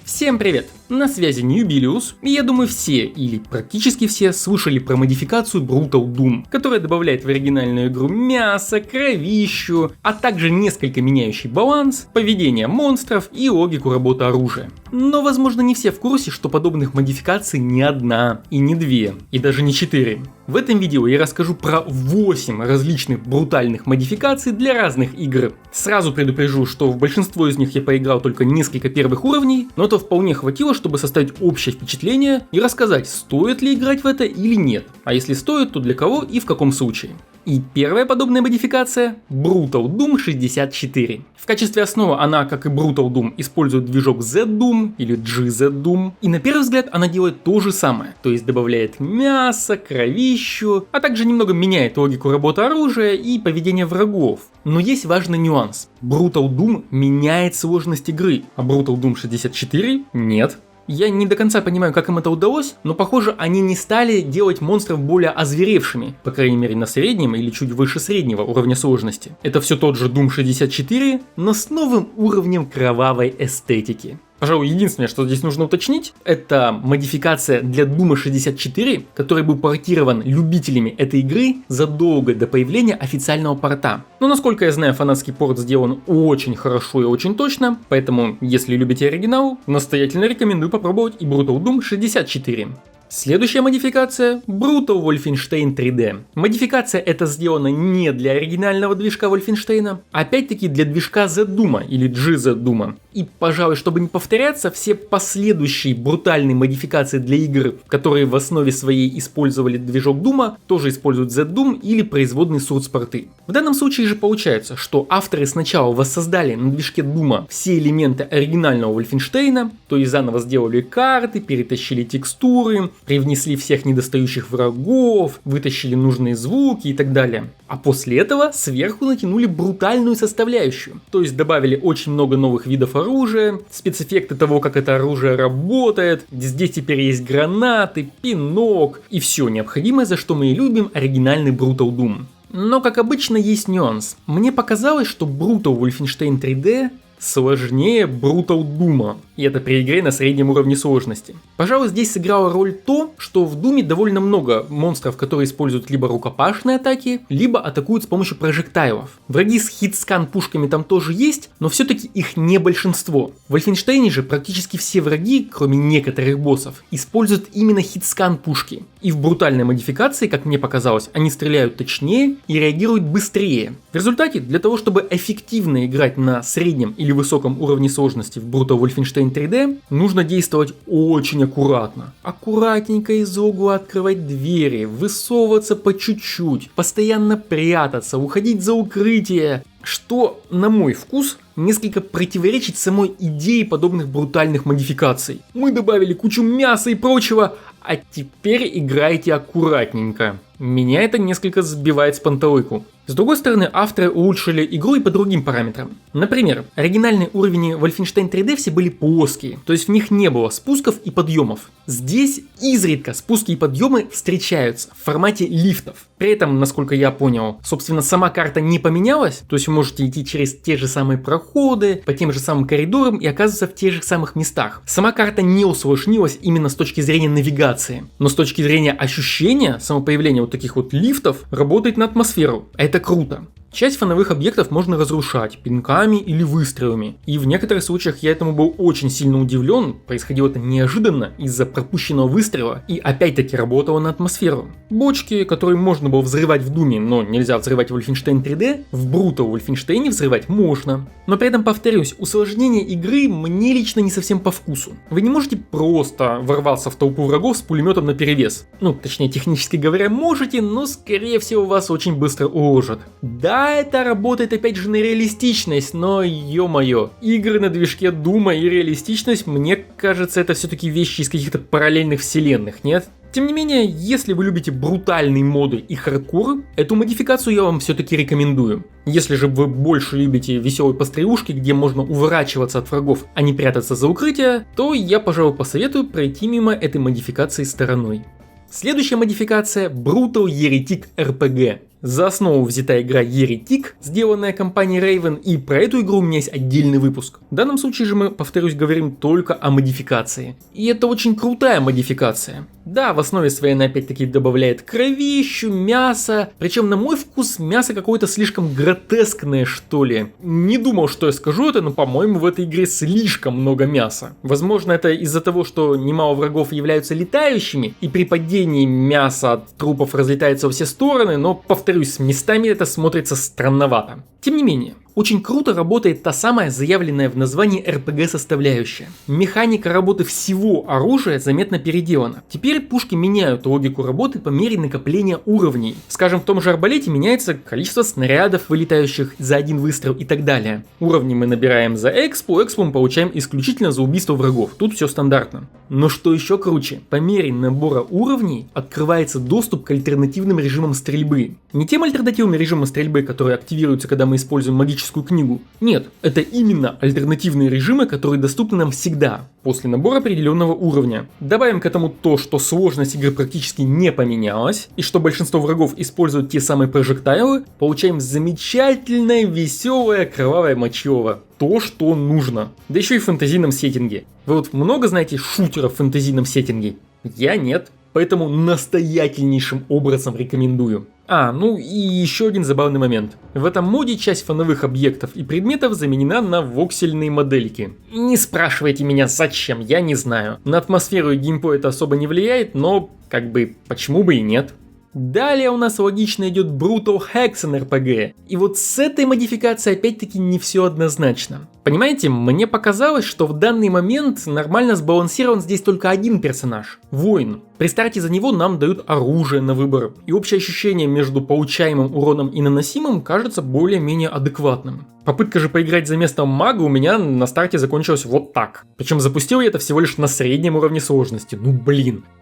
Всем привет! На связи Newbilius, и я думаю все, или практически все, слышали про модификацию Brutal Doom, которая добавляет в оригинальную игру мясо, кровищу, а также несколько меняющий баланс, поведение монстров и логику работы оружия. Но возможно не все в курсе, что подобных модификаций не одна, и не две, и даже не 4. В этом видео я расскажу про 8 различных брутальных модификаций для разных игр. Сразу предупрежу, что в большинство из них я поиграл только несколько первых уровней, но это вполне хватило, чтобы составить общее впечатление и рассказать, стоит ли играть в это или нет, а если стоит, то для кого и в каком случае. И первая подобная модификация – Brutal Doom 64. В качестве основы она, как и Brutal Doom, использует движок Z-Doom или GZ-Doom, и на первый взгляд она делает то же самое, то есть добавляет мясо, кровищу, а также немного меняет логику работы оружия и поведение врагов. Но есть важный нюанс. Brutal Doom меняет сложность игры, а Brutal Doom 64 нет. Я не до конца понимаю, как им это удалось, но похоже, они не стали делать монстров более озверевшими, по крайней мере на среднем или чуть выше среднего уровня сложности. Это все тот же Doom 64, но с новым уровнем кровавой эстетики. Пожалуй, единственное, что здесь нужно уточнить, это модификация для Doom 64, который был портирован любителями этой игры задолго до появления официального порта. Но насколько я знаю, фанатский порт сделан очень хорошо и очень точно, поэтому, если любите оригинал, настоятельно рекомендую попробовать и Brutal Doom 64. Следующая модификация – Brutal Wolfenstein 3D. Модификация эта сделана не для оригинального движка Wolfenstein, а опять-таки для движка Z-Doom или GZ-Doom. И, пожалуй, чтобы не повторяться, все последующие брутальные модификации для игр, которые в основе своей использовали движок Doom, тоже используют Z-Doom или производные соцпорты. В данном случае же получается, что авторы сначала воссоздали на движке Doom все элементы оригинального Wolfenstein, то есть заново сделали карты, перетащили текстуры, привнесли всех недостающих врагов, вытащили нужные звуки и так далее. А после этого сверху натянули брутальную составляющую, то есть добавили очень много новых видов оружия, спецэффекты того, как это оружие работает, здесь теперь есть гранаты, пинок и все необходимое, за что мы и любим оригинальный Brutal Doom. Но как обычно есть нюанс. Мне показалось, что Brutal Wolfenstein 3D сложнее Brutal Doom, и это при игре на среднем уровне сложности. Пожалуй, здесь сыграла роль то, что в Думе довольно много монстров, которые используют либо рукопашные атаки, либо атакуют с помощью прожектайлов. Враги с хитскан пушками там тоже есть, но все-таки их не большинство. В Wolfenstein же практически все враги, кроме некоторых боссов, используют именно хитскан пушки. И в брутальной модификации, как мне показалось, они стреляют точнее и реагируют быстрее. В результате, для того, чтобы эффективно играть на среднем или высоком уровне сложности в Brutal Wolfenstein 3D, нужно действовать очень аккуратно. Аккуратненько из угла открывать двери, высовываться по чуть-чуть, постоянно прятаться, уходить за укрытие, что, на мой вкус, несколько противоречит самой идее подобных брутальных модификаций. Мы добавили кучу мяса и прочего, а теперь играйте аккуратненько. Меня это несколько сбивает с панталыку. С другой стороны, авторы улучшили игру и по другим параметрам. Например, оригинальные уровни Wolfenstein 3D все были плоские, то есть в них не было спусков и подъемов. Здесь изредка спуски и подъемы встречаются в формате лифтов. При этом, насколько я понял, собственно, сама карта не поменялась, то есть вы можете идти через те же самые проходы, по тем же самым коридорам и оказываться в тех же самых местах. Сама карта не усложнилась именно с точки зрения навигации, но с точки зрения ощущения, самопоявления вот таких вот лифтов работает на атмосферу. Это круто. Часть фоновых объектов можно разрушать пинками или выстрелами, и в некоторых случаях я этому был очень сильно удивлен, происходило это неожиданно из-за пропущенного выстрела и опять-таки работало на атмосферу. Бочки, которые можно было взрывать в Думе, но нельзя взрывать в Wolfenstein 3D, в Brutal Wolfenstein взрывать можно. Но при этом, повторюсь, усложнение игры мне лично не совсем по вкусу. Вы не можете просто ворваться в толпу врагов с пулеметом наперевес. Ну, точнее, технически говоря, можете, но скорее всего вас очень быстро уложат. Да, это работает опять же на реалистичность, но ё-моё, игры на движке Дума и реалистичность, мне кажется, это все-таки вещи из каких-то параллельных вселенных, нет? Тем не менее, если вы любите брутальные моды и хардкор, эту модификацию я вам все-таки рекомендую. Если же вы больше любите веселые пострелушки, где можно уворачиваться от врагов, а не прятаться за укрытие, то я, пожалуй, посоветую пройти мимо этой модификации стороной. Следующая модификация – Brutal Heretic RPG. За основу взята игра Heretic, сделанная компанией Raven, и про эту игру у меня есть отдельный выпуск. В данном случае же мы, повторюсь, говорим только о модификации. И это очень крутая модификация. Да, в основе своей она опять-таки добавляет кровищу, мясо, причем на мой вкус мясо какое-то слишком гротескное, что ли. Не думал, что я скажу это, но по-моему в этой игре слишком много мяса. Возможно, это из-за того, что немало врагов являются летающими, и при падении мясо от трупов разлетается во все стороны, но, повторюсь, местами это смотрится странновато. Тем не менее, очень круто работает та самая заявленная в названии RPG составляющая. Механика работы всего оружия заметно переделана. Теперь пушки меняют логику работы по мере накопления уровней. Скажем, в том же арбалете меняется количество снарядов, вылетающих за один выстрел и так далее. Уровни мы набираем за экспу мы получаем исключительно за убийство врагов. Тут все стандартно. Но что еще круче, по мере набора уровней открывается доступ к альтернативным режимам стрельбы. Не тем альтернативным режимам стрельбы, которые активируются, когда мы используем магическую книгу. Нет, это именно альтернативные режимы, которые доступны нам всегда, после набора определенного уровня. Добавим к этому то, что сложность игры практически не поменялась, и что большинство врагов используют те самые прожектайлы, получаем замечательное, веселое, кровавое мочево. То, что нужно. Да еще и в фэнтезийном сеттинге. Вы вот много знаете шутеров в фэнтезийном сеттинге? Я нет. Поэтому настоятельнейшим образом рекомендую. Ну и еще один забавный момент. В этом моде часть фоновых объектов и предметов заменена на воксельные модельки. Не спрашивайте меня зачем, я не знаю. На атмосферу и геймплей это особо не влияет, но почему бы и нет. Далее у нас логично идет Brutal Hexen RPG. И вот с этой модификацией опять-таки не все однозначно. Понимаете, мне показалось, что в данный момент нормально сбалансирован здесь только один персонаж – воин. При старте за него нам дают оружие на выбор, и общее ощущение между получаемым уроном и наносимым кажется более-менее адекватным. Попытка же поиграть за местом мага у меня на старте закончилась вот так. Причем запустил я это всего лишь на среднем уровне сложности.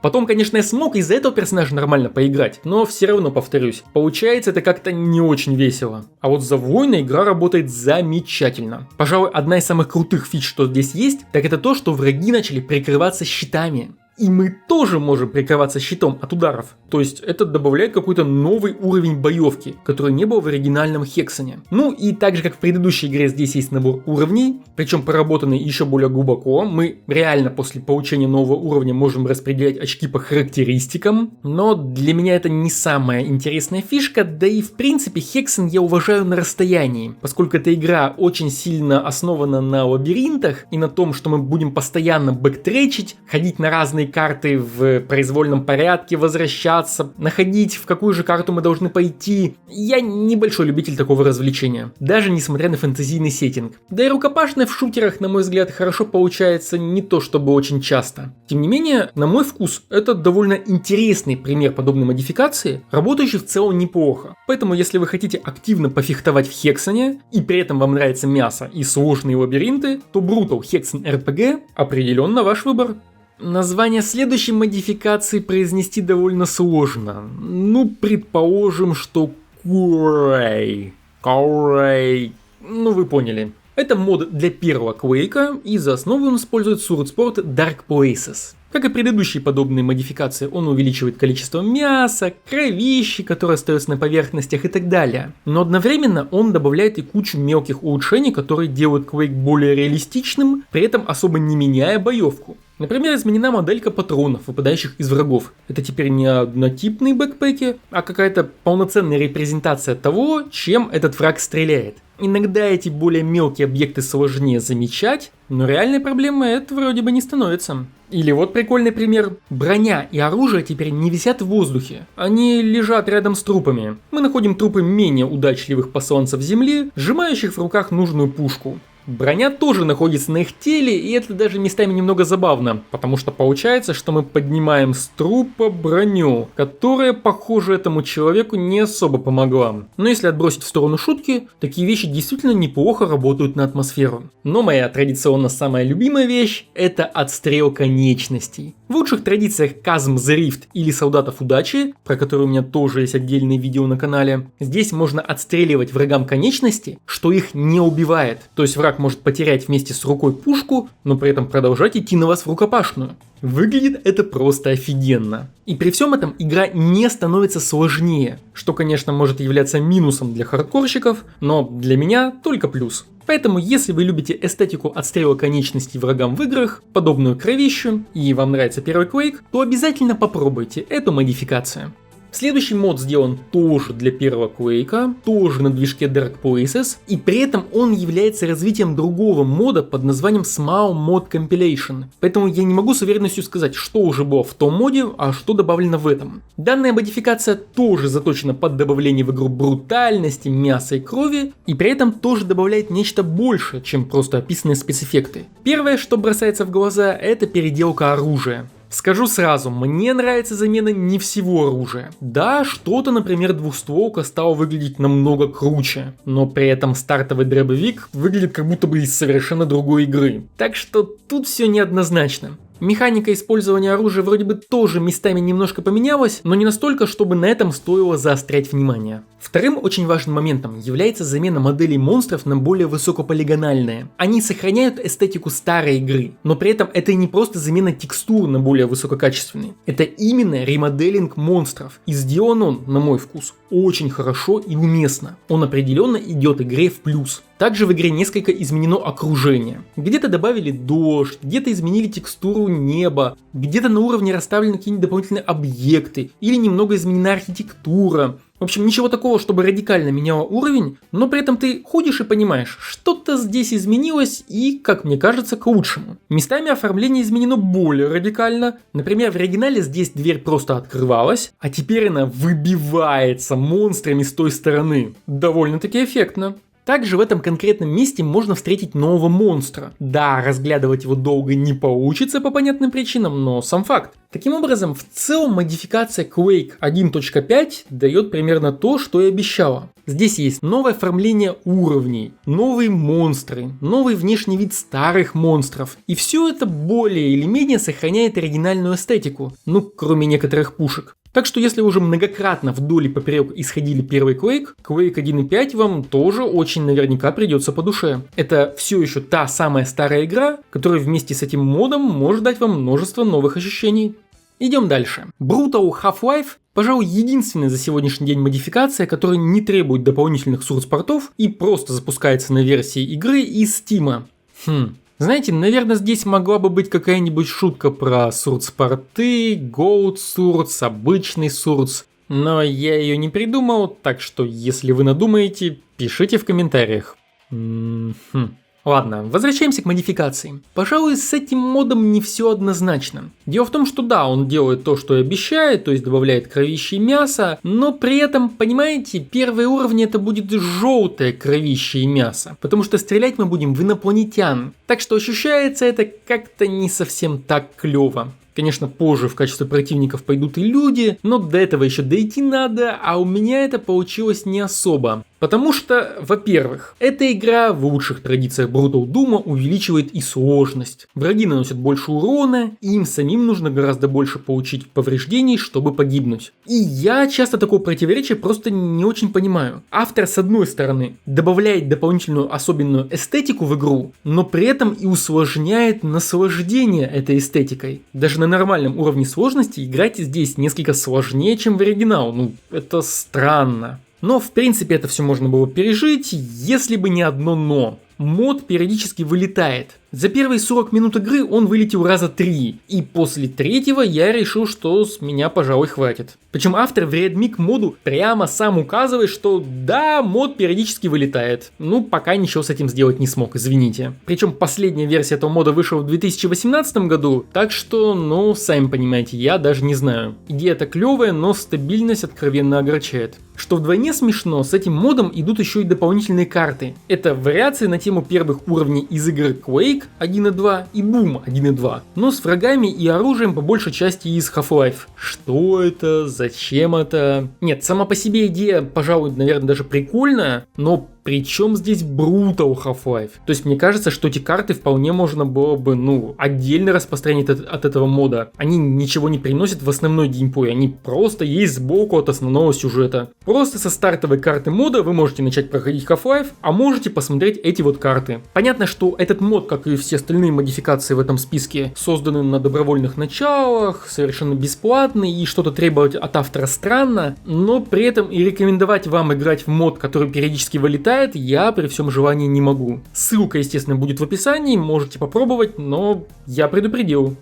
Потом, конечно, я смог из-за этого персонажа нормально поиграть, но все равно, повторюсь, получается это как-то не очень весело. А вот за воина игра работает замечательно. Пожалуй, одна из самых крутых фич, что здесь есть, так это то, что враги начали прикрываться щитами. И мы тоже можем прикрываться щитом от ударов. То есть это добавляет какой-то новый уровень боевки, который не был в оригинальном Хексене. И так же как в предыдущей игре здесь есть набор уровней, причем проработанный еще более глубоко. Мы реально после получения нового уровня можем распределять очки по характеристикам. Но для меня это не самая интересная фишка, да и в принципе Хексен я уважаю на расстоянии, поскольку эта игра очень сильно основана на лабиринтах и на том, что мы будем постоянно бэктречить, ходить на разные карты в произвольном порядке, возвращаться, находить, в какую же карту мы должны пойти. Я небольшой любитель такого развлечения, даже несмотря на фэнтезийный сеттинг. Да и рукопашное в шутерах, на мой взгляд, хорошо получается не то чтобы очень часто. Тем не менее, на мой вкус, это довольно интересный пример подобной модификации, работающий в целом неплохо. Поэтому, если вы хотите активно пофехтовать в Хексене, и при этом вам нравится мясо и сложные лабиринты, то Brutal Hexen RPG определенно ваш выбор. Название следующей модификации произнести довольно сложно. Предположим, что Курей. Вы поняли. Это мод для первого Quake, и за основу он использует SwordSport Dark Places. Как и предыдущие подобные модификации, он увеличивает количество мяса, кровищи, которые остаются на поверхностях и так далее. Но одновременно он добавляет и кучу мелких улучшений, которые делают Quake более реалистичным, при этом особо не меняя боевку. Например, изменена моделька патронов, выпадающих из врагов. Это теперь не однотипные бэкпэки, а какая-то полноценная репрезентация того, чем этот враг стреляет. Иногда эти более мелкие объекты сложнее замечать, но реальной проблемой это вроде бы не становится. Или вот прикольный пример. Броня и оружие теперь не висят в воздухе. Они лежат рядом с трупами. Мы находим трупы менее удачливых посланцев земли, сжимающих в руках нужную пушку. Броня тоже находится на их теле, и это даже местами немного забавно, потому что получается, что мы поднимаем с трупа броню, которая, похоже, этому человеку не особо помогла. Но если отбросить в сторону шутки, такие вещи действительно неплохо работают на атмосферу. Но моя традиционно самая любимая вещь – это отстрел конечностей. В лучших традициях Chasm the Rift или Солдатов Удачи, про которые у меня тоже есть отдельные видео на канале, здесь можно отстреливать врагам конечности, что их не убивает. То есть враг враг может потерять вместе с рукой пушку, но при этом продолжать идти на вас в рукопашную. Выглядит это просто офигенно. И при всем этом игра не становится сложнее, что, конечно, может являться минусом для хардкорщиков, но для меня только плюс. Поэтому, если вы любите эстетику отстрела конечностей врагам в играх, подобную кровищу, и вам нравится первый Quake, то обязательно попробуйте эту модификацию. Следующий мод сделан тоже для первого Quake, тоже на движке Dark Places, и при этом он является развитием другого мода под названием Small Mod Compilation. Поэтому я не могу с уверенностью сказать, что уже было в том моде, а что добавлено в этом. Данная модификация тоже заточена под добавление в игру брутальности, мяса и крови, и при этом тоже добавляет нечто большее, чем просто описанные спецэффекты. Первое, что бросается в глаза, это переделка оружия. Скажу сразу, мне нравится замена не всего оружия. Да, что-то, например, двухстволка стало выглядеть намного круче, но при этом стартовый дробовик выглядит как будто бы из совершенно другой игры. Так что тут все неоднозначно. Механика использования оружия вроде бы тоже местами немножко поменялась, но не настолько, чтобы на этом стоило заострять внимание. Вторым очень важным моментом является замена моделей монстров на более высокополигональные. Они сохраняют эстетику старой игры, но при этом это не просто замена текстур на более высококачественные. Это именно ремоделинг монстров. И сделан он, на мой вкус, очень хорошо и уместно. Он определенно идет игре в плюс. Также в игре несколько изменено окружение. Где-то добавили дождь, где-то изменили текстуру неба, где-то на уровне расставлены какие-нибудь дополнительные объекты, или немного изменена архитектура. В общем, ничего такого, чтобы радикально меняло уровень, но при этом ты ходишь и понимаешь, что-то здесь изменилось и, как мне кажется, к лучшему. Местами оформление изменено более радикально. Например, в оригинале здесь дверь просто открывалась, а теперь она выбивается монстрами с той стороны. Довольно-таки эффектно. Также в этом конкретном месте можно встретить нового монстра. Да, разглядывать его долго не получится по понятным причинам, но сам факт. Таким образом, в целом модификация Quake 1.5 дает примерно то, что и обещала. Здесь есть новое оформление уровней, новые монстры, новый внешний вид старых монстров. И все это более или менее сохраняет оригинальную эстетику, ну кроме некоторых пушек. Так что если уже многократно вдоль и поперек исходили первый Quake 1.5 вам тоже очень наверняка придется по душе. Это все еще та самая старая игра, которая вместе с этим модом может дать вам множество новых ощущений. Идем дальше. Brutal Half-Life, пожалуй, единственная за сегодняшний день модификация, которая не требует дополнительных сурс-портов и просто запускается на версии игры из Steam. Знаете, наверное, здесь могла бы быть какая-нибудь шутка про сурс-порты, Gold Source, обычный Source, но я ее не придумал, так что если вы надумаете, пишите в комментариях. Ладно, возвращаемся к модификации. Пожалуй, с этим модом не все однозначно. Дело в том, что да, он делает то, что и обещает, то есть добавляет кровище и мясо, но при этом, понимаете, первые уровни это будет желтое кровище и мясо, потому что стрелять мы будем в инопланетян. Так что ощущается это как-то не совсем так клево. Конечно, позже в качестве противников пойдут и люди, но до этого еще дойти надо, а у меня это получилось не особо. Потому что, во-первых, эта игра в лучших традициях Brutal Doom увеличивает и сложность. Враги наносят больше урона, и им самим нужно гораздо больше получить повреждений, чтобы погибнуть. И я часто такое противоречие просто не очень понимаю. Автор, с одной стороны, добавляет дополнительную особенную эстетику в игру, но при этом и усложняет наслаждение этой эстетикой. Даже на нормальном уровне сложности играть здесь несколько сложнее, чем в оригинал. Ну, это странно. Но в принципе это все можно было пережить, если бы не одно но. Мод периодически вылетает. За первые 40 минут игры он вылетел раза 3, и после третьего я решил, что с меня, пожалуй, хватит. Причем автор в реадми к моду прямо сам указывает, что да, мод периодически вылетает. Ну, пока ничего с этим сделать не смог, извините. Причем последняя версия этого мода вышла в 2018 году, так что, ну, сами понимаете, я даже не знаю. Идея-то клевая, но стабильность откровенно огорчает. Что вдвойне смешно, с этим модом идут еще и дополнительные карты. Это вариации на тему первых уровней из игры Quake 1.2 и Doom 1.2, но с врагами и оружием по большей части из Half-Life. Что это? Зачем это? Нет, сама по себе идея, пожалуй, наверное, даже прикольная, но Причем здесь Brutal Half-Life. То есть мне кажется, что эти карты вполне можно было бы, отдельно распространить от этого мода. Они ничего не приносят в основной геймплей, они просто есть сбоку от основного сюжета. Просто со стартовой карты мода вы можете начать проходить Half-Life, а можете посмотреть эти вот карты. Понятно, что этот мод, как и все остальные модификации в этом списке, созданы на добровольных началах, совершенно бесплатный, и что-то требовать от автора странно, но при этом и рекомендовать вам играть в мод, который периодически вылетает, я при всем желании не могу. Ссылка, естественно, будет в описании, можете попробовать, но я предупредил.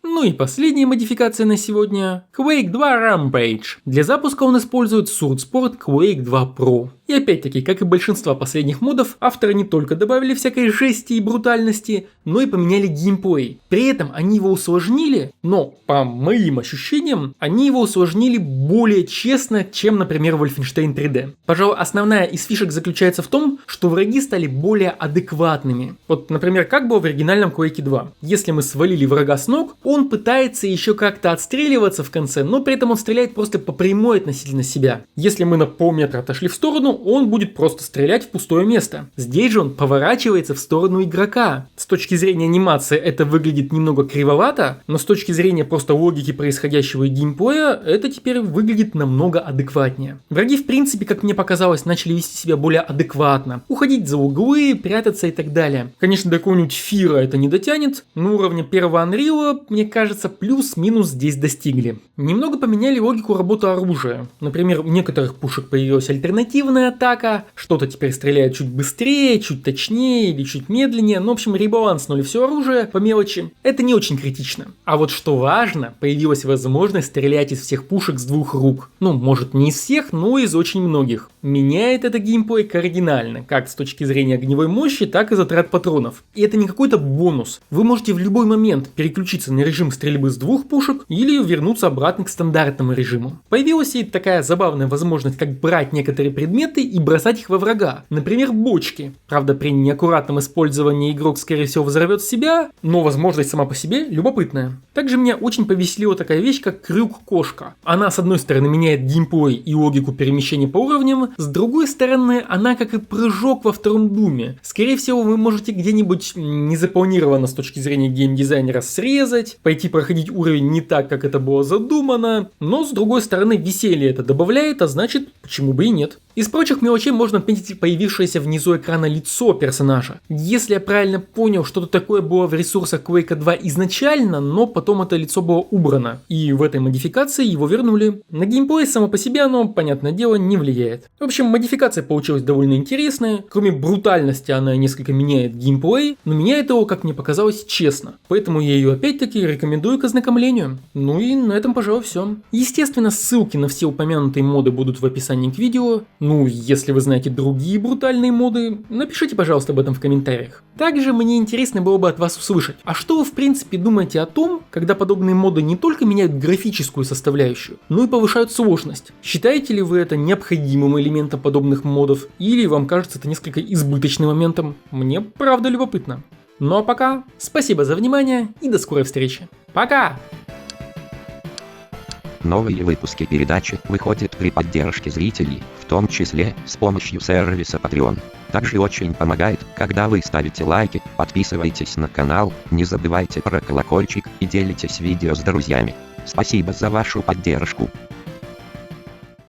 Ну и последняя модификация на сегодня – Quake 2 Rampage. Для запуска он использует Sword Sport Quake 2 Pro. И опять-таки, как и большинство последних модов, авторы не только добавили всякой жести и брутальности, но и поменяли геймплей. При этом они его усложнили, но по моим ощущениям, они его усложнили более честно, чем, например, Wolfenstein 3D. Пожалуй, основная из фишек заключается в том, что враги стали более адекватными. Вот, например, как было в оригинальном Quake 2. Если мы свалили врага с ног, он пытается еще как-то отстреливаться в конце, но при этом он стреляет просто по прямой относительно себя. Если мы на полметра отошли в сторону, он будет просто стрелять в пустое место. Здесь же он поворачивается в сторону игрока. С точки зрения анимации это выглядит немного кривовато, но с точки зрения просто логики происходящего и геймплея, это теперь выглядит намного адекватнее. Враги, в принципе, как мне показалось, начали вести себя более адекватно. Уходить за углы, прятаться и так далее. Конечно, до какого-нибудь Фира это не дотянет, но уровня первого Unreal, мне кажется, плюс-минус здесь достигли. Немного поменяли логику работы оружия. Например, у некоторых пушек появилась альтернативная атака, что-то теперь стреляет чуть быстрее, чуть точнее или чуть медленнее, но в общем ребаланснули все оружие по мелочи. Это не очень критично. А вот что важно, появилась возможность стрелять из всех пушек с двух рук. Может не из всех, но из очень многих. Меняет это геймплей кардинально, как с точки зрения огневой мощи, так и затрат патронов. И это не какой-то бонус. Вы можете в любой момент переключиться на режим стрельбы с двух пушек или вернуться обратно к стандартному режиму. Появилась и такая забавная возможность, как брать некоторые предметы и бросать их во врага. Например, бочки. Правда, при неаккуратном использовании игрок, скорее всего, взорвет себя, но возможность сама по себе любопытная. Также меня очень повеселила такая вещь, как крюк-кошка. Она, с одной стороны, меняет геймплей и логику перемещения по уровням, с другой стороны, она как и прыжок во втором Думе. Скорее всего, вы можете где-нибудь незапланированно с точки зрения геймдизайнера срезать, пойти проходить уровень не так, как это было задумано, но с другой стороны, веселье это добавляет, а значит, почему бы и нет. Из прочих мелочей можно отметить появившееся внизу экрана лицо персонажа. Если я правильно понял, что-то такое было в ресурсах Quake 2 изначально, но потом это лицо было убрано, и в этой модификации его вернули. На геймплей само по себе оно, понятное дело, не влияет. В общем, модификация получилась довольно интересная, кроме брутальности она несколько меняет геймплей, но меняет его, как мне показалось, честно. Поэтому я ее опять-таки рекомендую к ознакомлению. Ну и на этом, пожалуй, все. Естественно, ссылки на все упомянутые моды будут в описании к видео. Если вы знаете другие брутальные моды, напишите, пожалуйста, об этом в комментариях. Также мне интересно было бы от вас услышать, а что вы в принципе думаете о том, когда подобные моды не только меняют графическую составляющую, но и повышают сложность? Считаете ли вы это необходимым элементом подобных модов, или вам кажется это несколько избыточным моментом? Мне правда любопытно. Ну а пока, спасибо за внимание и до скорой встречи. Пока! Новые выпуски передачи выходят при поддержке зрителей, в том числе с помощью сервиса Patreon. Также очень помогает, когда вы ставите лайки, подписываетесь на канал, не забывайте про колокольчик и делитесь видео с друзьями. Спасибо за вашу поддержку.